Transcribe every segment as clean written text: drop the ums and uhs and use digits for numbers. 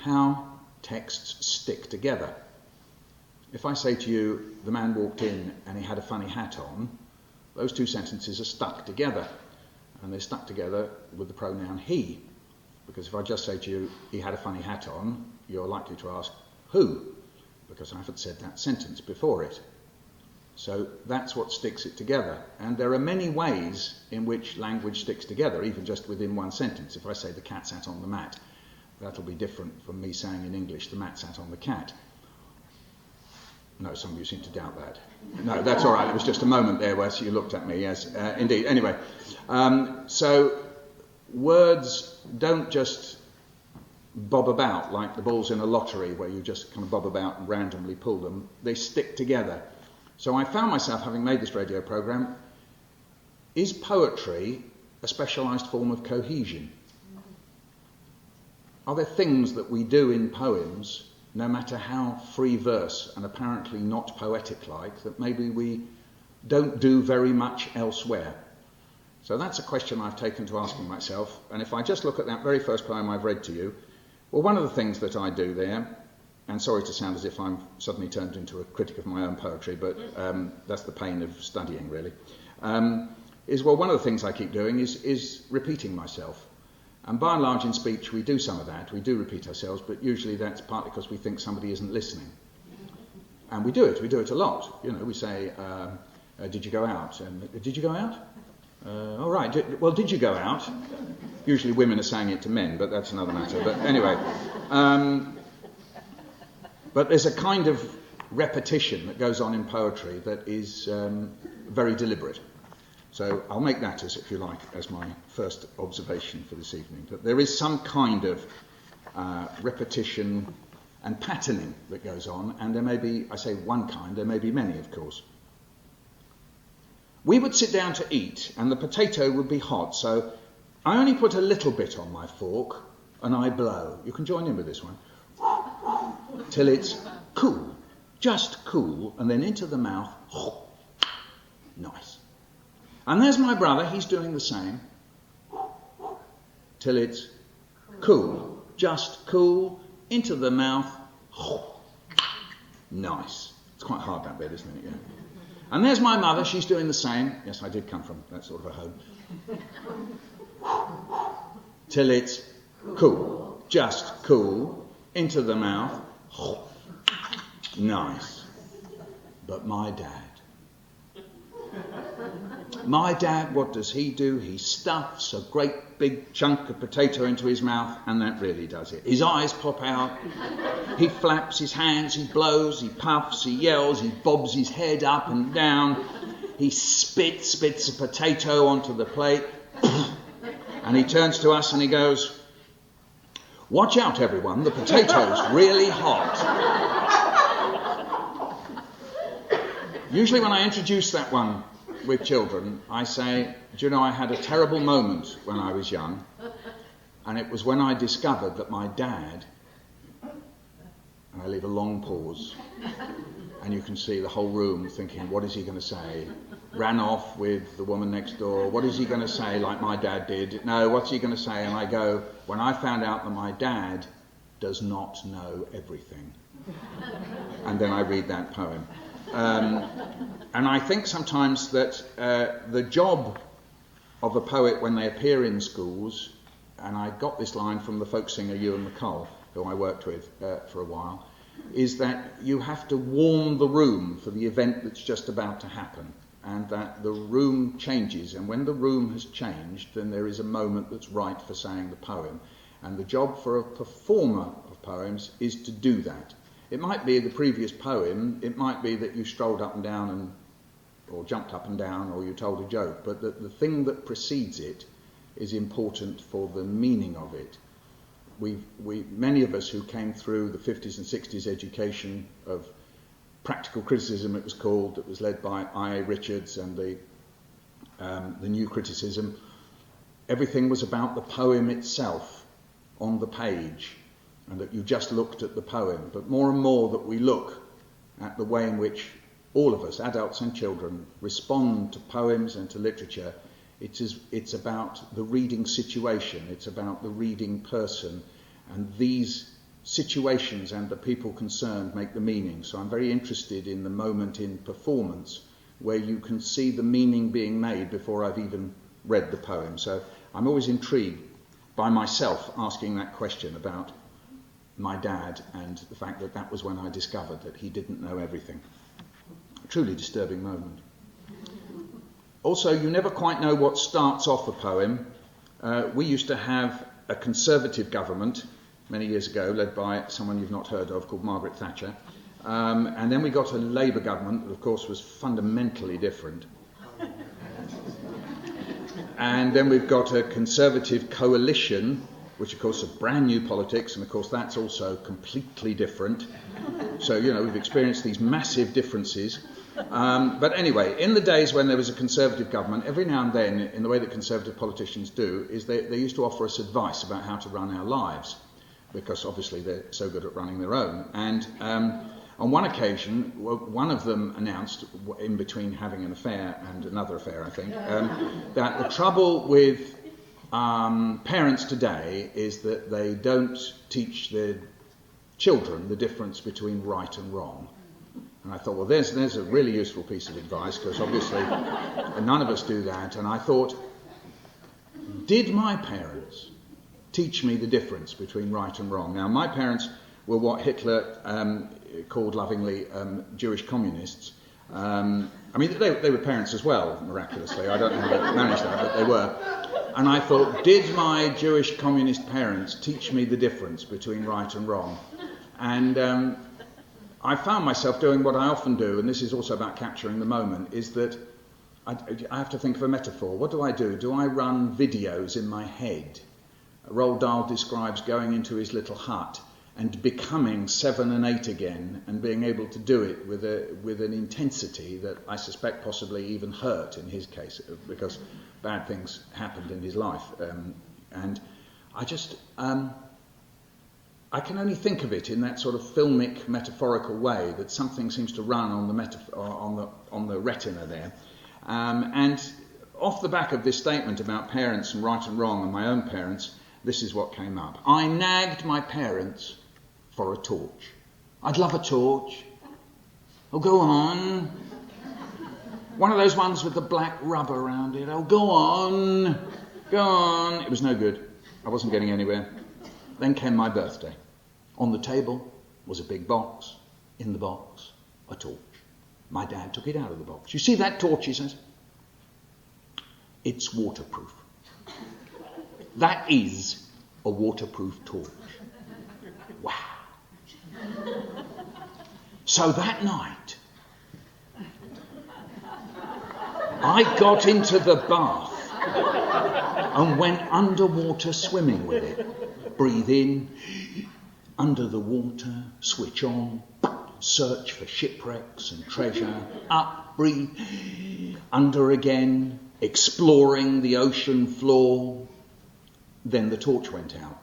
how texts stick together. If I say to you, the man walked in and he had a funny hat on, those two sentences are stuck together. And they're stuck together with the pronoun he. Because if I just say to you, he had a funny hat on, you're likely to ask, who? Because I haven't said that sentence before it. So that's what sticks it together. And there are many ways in which language sticks together, even just within one sentence. If I say the cat sat on the mat, that'll be different from me saying in English, the mat sat on the cat. No, some of you seem to doubt that. No, that's all right. It was just a moment there where you looked at me. Yes, indeed. Anyway, so words don't just bob about like the balls in a lottery where you just kind of bob about and randomly pull them. They stick together. So I found myself, having made this radio programme, is poetry a specialised form of cohesion? Are there things that we do in poems, no matter how free verse and apparently not poetic-like, that maybe we don't do very much elsewhere? So that's a question I've taken to asking myself. And if I just look at that very first poem I've read to you, well, one of the things that I do there, and sorry to sound as if I'm suddenly turned into a critic of my own poetry, but that's the pain of studying, really, is, well, one of the things I keep doing is repeating myself. And by and large in speech we do some of that, we do repeat ourselves, but usually that's partly because we think somebody isn't listening. And we do it a lot. You know, we say, did you go out? And, did you go out? All right, did you go out? Usually women are saying it to men, but that's another matter. But anyway, but there's a kind of repetition that goes on in poetry that is very deliberate. So I'll make that, as if you like, as my first observation for this evening, that there is some kind of repetition and patterning that goes on, and there may be, I say one kind, there may be many, of course. We would sit down to eat, and the potato would be hot, so I only put a little bit on my fork, and I blow. You can join in with this one. Till it's cool, just cool, and then into the mouth. Nice. And there's my brother, he's doing the same. Till it's cool, just cool, into the mouth. Nice. It's quite hard, that bit, isn't it? Yeah. And there's my mother, she's doing the same. Yes, I did come from that sort of a home. Till it's cool, just cool, into the mouth. Nice. But my dad, what does he do? He stuffs a great big chunk of potato into his mouth, and that really does it. His eyes pop out, he flaps his hands, he blows, he puffs, he yells, he bobs his head up and down, he spits a potato onto the plate, and he turns to us and he goes, "Watch out, everyone, the potato's really hot." Usually when I introduce that one with children, I say, do you know, I had a terrible moment when I was young, and it was when I discovered that my dad, and I leave a long pause, and you can see the whole room thinking, what is he going to say? Ran off with the woman next door. What is he going to say, like my dad did? No, what's he going to say? And I go, when I found out that my dad does not know everything. And then I read that poem. And I think sometimes that the job of a poet when they appear in schools, and I got this line from the folk singer Ewan MacColl, who I worked with for a while, is that you have to warm the room for the event that's just about to happen, and that the room changes, and when the room has changed, then there is a moment that's right for saying the poem. And the job for a performer of poems is to do that. It might be the previous poem, it might be that you strolled up and down or jumped up and down, or you told a joke, but the thing that precedes it is important for the meaning of it. Many of us who came through the 50s and 60s education of practical criticism, it was called, that was led by I.A. Richards and the new criticism, everything was about the poem itself on the page, and that you just looked at the poem. But more and more that we look at the way in which all of us, adults and children, respond to poems and to literature, it's about the reading situation, it's about the reading person, and these situations and the people concerned make the meaning. So I'm very interested in the moment in performance where you can see the meaning being made before I've even read the poem. So I'm always intrigued by myself asking that question about my dad and the fact that that was when I discovered that he didn't know everything. A truly disturbing moment. Also, you never quite know what starts off a poem. We used to have a Conservative government many years ago, led by someone you've not heard of called Margaret Thatcher. And then we got a Labour government that, of course, was fundamentally different. And then we've got a Conservative coalition, which, of course, are brand new politics, and, of course, that's also completely different. So, we've experienced these massive differences. But anyway, in the days when there was a Conservative government, every now and then, in the way that Conservative politicians do, is they used to offer us advice about how to run our lives, because obviously they're so good at running their own. And on one occasion, one of them announced, in between having an affair and another affair, I think, that the trouble with parents today is that they don't teach their children the difference between right and wrong. And I thought, well, there's a really useful piece of advice, because obviously none of us do that. And I thought, did my parents teach me the difference between right and wrong? Now, my parents were what Hitler called lovingly Jewish communists. They were parents as well, miraculously. I don't know how they managed that, but they were. And I thought, did my Jewish communist parents teach me the difference between right and wrong? And I found myself doing what I often do, and this is also about capturing the moment, is that I have to think of a metaphor. What do? Do I run videos in my head? Roald Dahl describes going into his little hut and becoming 7 and 8 again, and being able to do it with an intensity that I suspect possibly even hurt in his case, because bad things happened in his life. And I just... I can only think of it in that sort of filmic, metaphorical way, that something seems to run on the retina there. And off the back of this statement about parents and right and wrong and my own parents, this is what came up. I nagged my parents for a torch. I'd love a torch. Oh, go on. One of those ones with the black rubber around it. Oh, go on. Go on. It was no good. I wasn't getting anywhere. Then came my birthday. On the table was a big box. In the box, a torch. My dad took it out of the box. You see that torch, he says? It's waterproof. That is a waterproof torch. Wow. So that night, I got into the bath and went underwater swimming with it. Breathe in, under the water, switch on, search for shipwrecks and treasure, up, breathe, under again, exploring the ocean floor. Then the torch went out.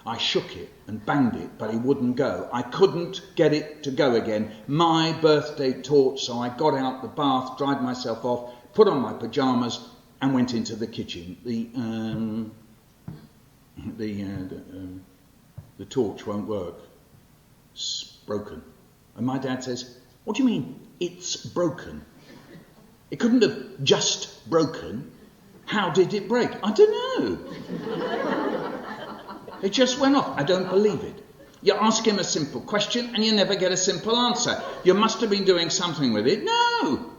I shook it and banged it, but it wouldn't go. I couldn't get it to go again. My birthday torch, so I got out the bath, dried myself off, put on my pyjamas and went into the kitchen. The torch won't work. It's broken. And my dad says, what do you mean, it's broken? It couldn't have just broken. How did it break? I don't know. It just went off. I don't believe it. You ask him a simple question and you never get a simple answer. You must have been doing something with it. No.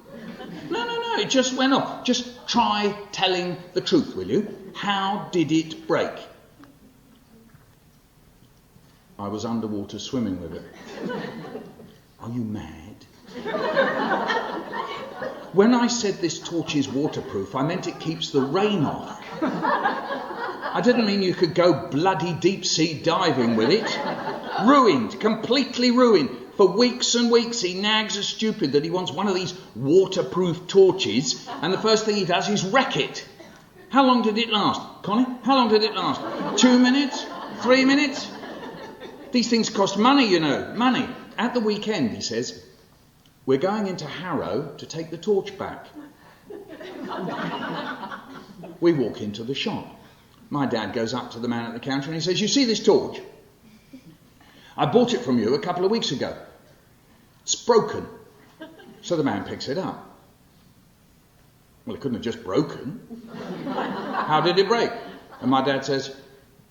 It just went off. Just try telling the truth, will you? How did it break? I was underwater swimming with it. Are you mad? When I said this torch is waterproof, I meant it keeps the rain off. I didn't mean you could go bloody deep sea diving with it. Ruined, completely ruined. For weeks and weeks he nags a stupid that he wants one of these waterproof torches, and the first thing he does is wreck it. How long did it last? Connie, how long did it last? 2 minutes? 3 minutes? These things cost money, you know. Money. At the weekend, he says, we're going into Harrow to take the torch back. We walk into the shop. My dad goes up to the man at the counter and he says, you see this torch? I bought it from you a couple of weeks ago. It's broken. So the man picks it up. Well, it couldn't have just broken. How did it break? And my dad says,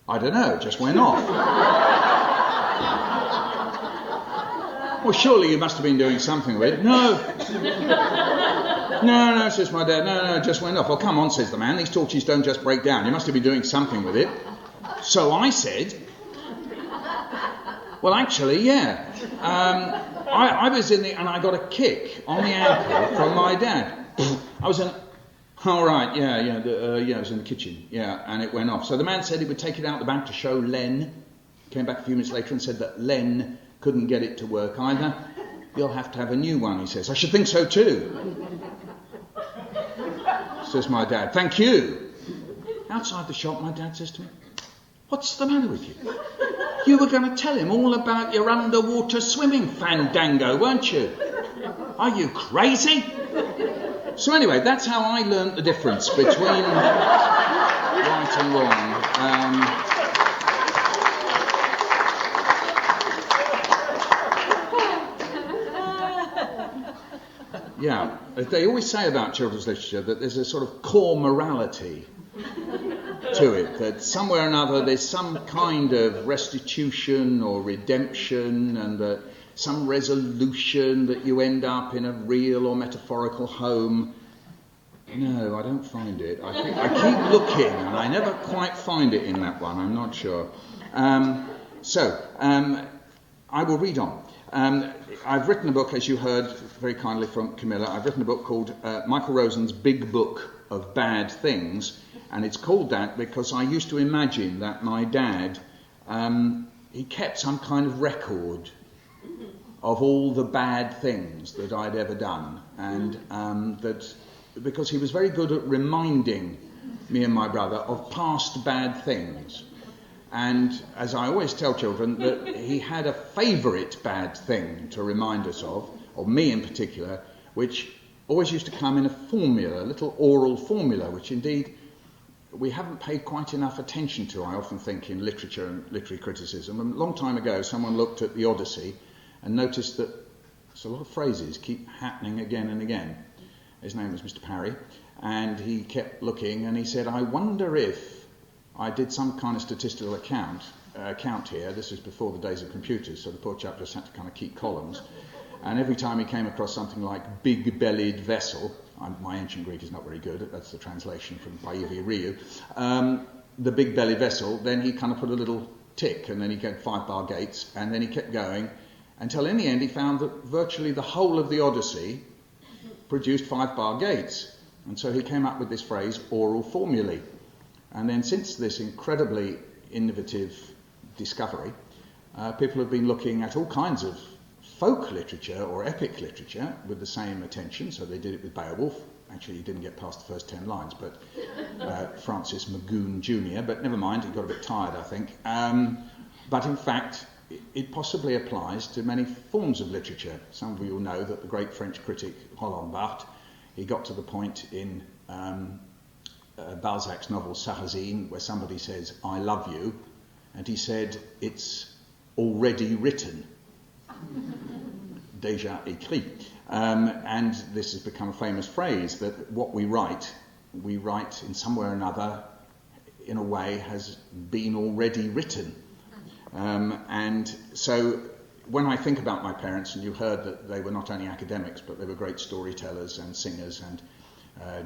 I don't know, it just went off. Well, surely you must have been doing something with it. No, says my dad. No, it just went off. Well, come on, says the man. These torches don't just break down. You must have been doing something with it. So I said, well, actually, yeah. I was in and I got a kick on the ankle from my dad. I was in, all right, it was in the kitchen, and it went off. So the man said he would take it out the back to show Len. Came back a few minutes later and said that Len couldn't get it to work either. You'll have to have a new one, he says. I should think so too, says my dad. Thank you. Outside the shop, my dad says to me, what's the matter with you? You were going to tell him all about your underwater swimming fandango, weren't you? Are you crazy? So anyway, that's how I learnt the difference between right and wrong. They always say about children's literature that there's a sort of core morality to it, that somewhere or another there's some kind of restitution or redemption and some resolution that you end up in a real or metaphorical home. No, I don't find it. I keep looking and I never quite find it in that one, I'm not sure. I will read on. I've written a book, as you heard very kindly from Camilla, I've written a book called Michael Rosen's Big Book of Bad Things, and it's called that because I used to imagine that my dad, he kept some kind of record of all the bad things that I'd ever done, and that because he was very good at reminding me and my brother of past bad things. And as I always tell children, that he had a favourite bad thing to remind us of me in particular, which always used to come in a formula, a little oral formula, which indeed we haven't paid quite enough attention to, I often think, in literature and literary criticism. A long time ago, someone looked at the Odyssey and noticed that there's a lot of phrases keep happening again and again. His name was Mr. Parry, and he kept looking and he said, I wonder if I did some kind of statistical account here. This is before the days of computers, so the poor chap just had to kind of keep columns. And every time he came across something like big-bellied vessel, my ancient Greek is not very good, that's the translation from Paivi Ryu, the big-bellied vessel, then he kind of put a little tick, and then he get 5-bar gates, and then he kept going, until in the end he found that virtually the whole of the Odyssey produced 5-bar gates. And so he came up with this phrase, oral formulae. And then since this incredibly innovative discovery, people have been looking at all kinds of folk literature or epic literature with the same attention. So they did it with Beowulf. Actually, he didn't get past the first 10 lines, but Francis Magoon Jr., but never mind, he got a bit tired, I think. But in fact, it possibly applies to many forms of literature. Some of you will know that the great French critic Roland Barthes, he got to the point in Balzac's novel Sarrasine where somebody says, I love you, and he said, it's already written. Déjà écrit. And this has become a famous phrase, that what we write in some way or another, in a way, has been already written. And so when I think about my parents, and you heard that they were not only academics, but they were great storytellers and singers and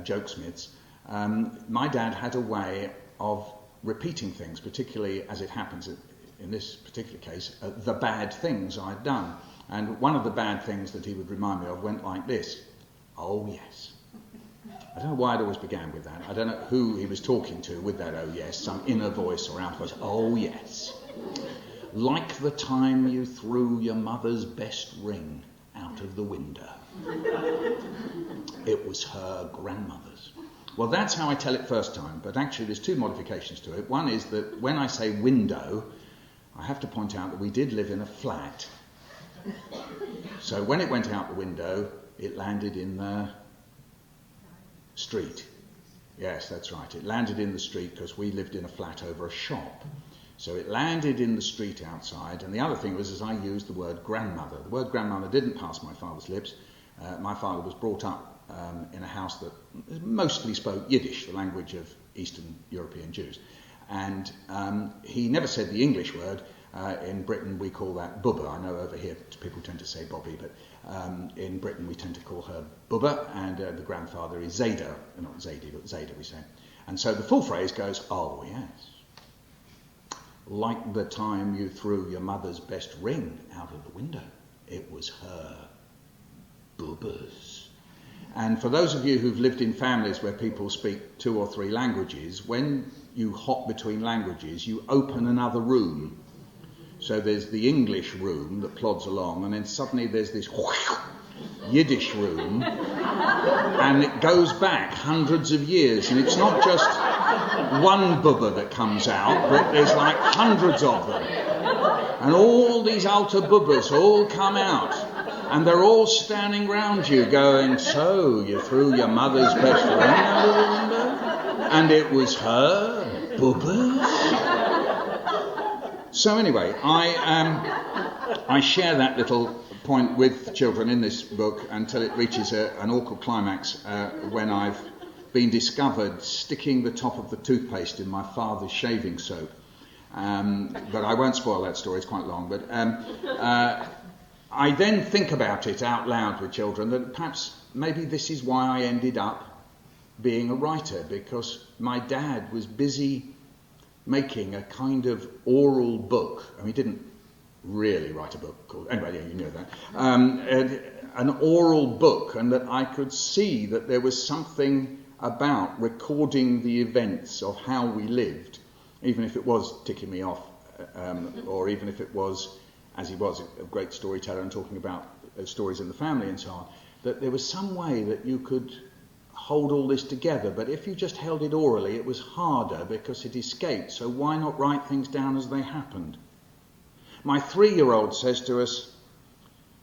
jokesmiths, my dad had a way of repeating things, particularly as it happens in this particular case, the bad things I'd done. And one of the bad things that he would remind me of went like this. Oh, yes. I don't know why it always began with that. I don't know who he was talking to with that oh, yes, some inner voice or outer voice. Oh, yes. Like the time you threw your mother's best ring out of the window. It was her grandmother's. Well, that's how I tell it first time, but actually there's two modifications to it. One is that when I say window, I have to point out that we did live in a flat. So when it went out the window, it landed in the street. Yes, that's right. It landed in the street because we lived in a flat over a shop. So it landed in the street outside, and the other thing was, as I used the word grandmother. The word grandmother didn't pass my father's lips. My father was brought up in a house that mostly spoke Yiddish, the language of Eastern European Jews. And he never said the English word. In Britain we call that Bubba. I know over here people tend to say Bobby, but in Britain we tend to call her Bubba, and the grandfather is Zada. Not Zadie, but Zada we say. And so the full phrase goes, oh yes, like the time you threw your mother's best ring out of the window. It was her bubbas. And for those of you who've lived in families where people speak 2 or 3 languages, when you hop between languages, you open another room. So there's the English room that plods along, and then suddenly there's this Yiddish room, and it goes back hundreds of years, and it's not just one bubba that comes out, but there's like hundreds of them. And all these altar bubbas all come out, and they're all standing round you going, so you threw your mother's best ring out of the window? And it was her bubbas? So anyway, I share that little point with children in this book until it reaches an awkward climax when I've been discovered sticking the top of the toothpaste in my father's shaving soap. But I won't spoil that story, it's quite long. But I then think about it out loud with children, that perhaps maybe this is why I ended up being a writer, because my dad was busy making a kind of oral book. I mean, he didn't really write a book called... Anyway, yeah, you know that. An oral book, and that I could see that there was something about recording the events of how we lived, even if it was ticking me off, or even if it was, as he was, a great storyteller and talking about stories in the family and so on, that there was some way that you could hold all this together. But if you just held it orally, it was harder because it escaped. So why not write things down as they happened? My 3-year-old says to us,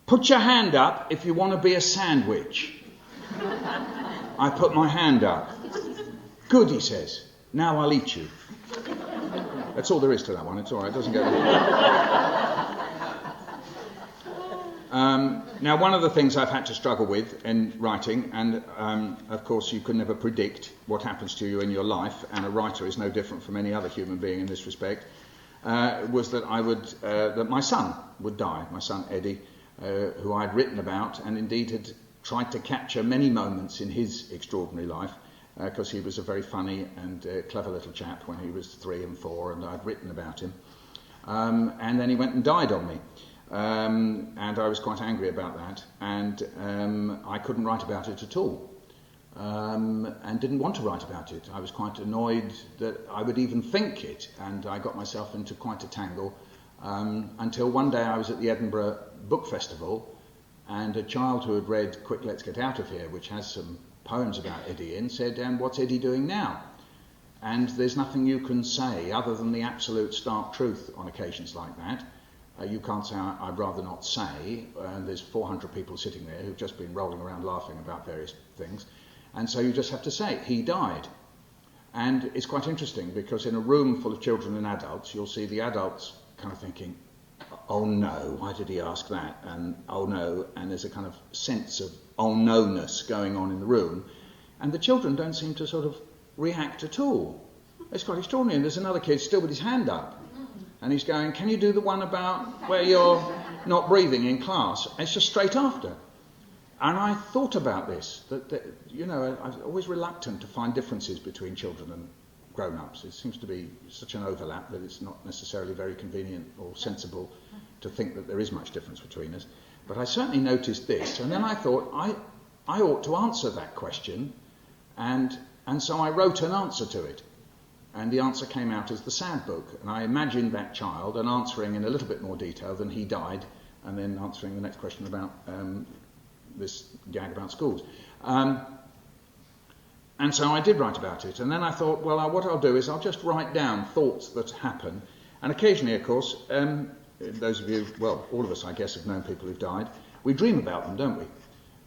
"Put your hand up if you want to be a sandwich." I put my hand up. "Good," he says. "Now I'll eat you." That's all there is to that one. It's all right. It doesn't go... Now, one of the things I've had to struggle with in writing, and of course you can never predict what happens to you in your life, and a writer is no different from any other human being in this respect, was that that my son would die. My son Eddie, who I'd written about, and indeed had tried to capture many moments in his extraordinary life, because he was a very funny and clever little chap when he was 3 and 4, and I'd written about him. And then he went and died on me. And I was quite angry about that, and I couldn't write about it at all, and didn't want to write about it. I was quite annoyed that I would even think it, and I got myself into quite a tangle, until one day I was at the Edinburgh Book Festival, and a child who had read Quick, Let's Get Out of Here, which has some poems about Eddie in, said, "What's Eddie doing now?" And there's nothing you can say other than the absolute stark truth on occasions like that. You can't say, "I'd rather not say," and there's 400 people sitting there who've just been rolling around laughing about various things, and so you just have to say, he died. And it's quite interesting, because in a room full of children and adults, you'll see the adults kind of thinking, "Oh no, why did he ask that?" And "oh no," and there's a kind of sense of "oh no-ness" going on in the room, and the children don't seem to sort of react at all. It's quite extraordinary. And there's another kid still with his hand up, and he's going, "Can you do the one about where you're not breathing in class?" And it's just straight after. And I thought about this, that you know, I'm always reluctant to find differences between children and grown-ups. It seems to be such an overlap that it's not necessarily very convenient or sensible to think that there is much difference between us. But I certainly noticed this, and then I thought, I ought to answer that question, and so I wrote an answer to it. And the answer came out as The Sad Book. And I imagined that child and answering in a little bit more detail than he died, and then answering the next question about this gag about schools. And so I did write about it. And then I thought, well, what I'll do is I'll just write down thoughts that happen. And occasionally, of course, those of you, well, all of us, I guess, have known people who've died. We dream about them, don't we?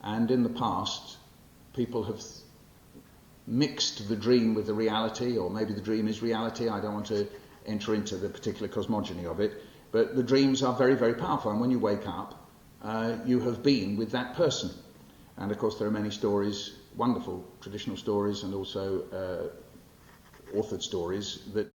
And in the past, people have mixed the dream with the reality, or maybe the dream is reality. I don't want to enter into the particular cosmogony of it. But the dreams are very, very powerful, and when you wake up, you have been with that person. And of course there are many stories, wonderful traditional stories, and also authored stories that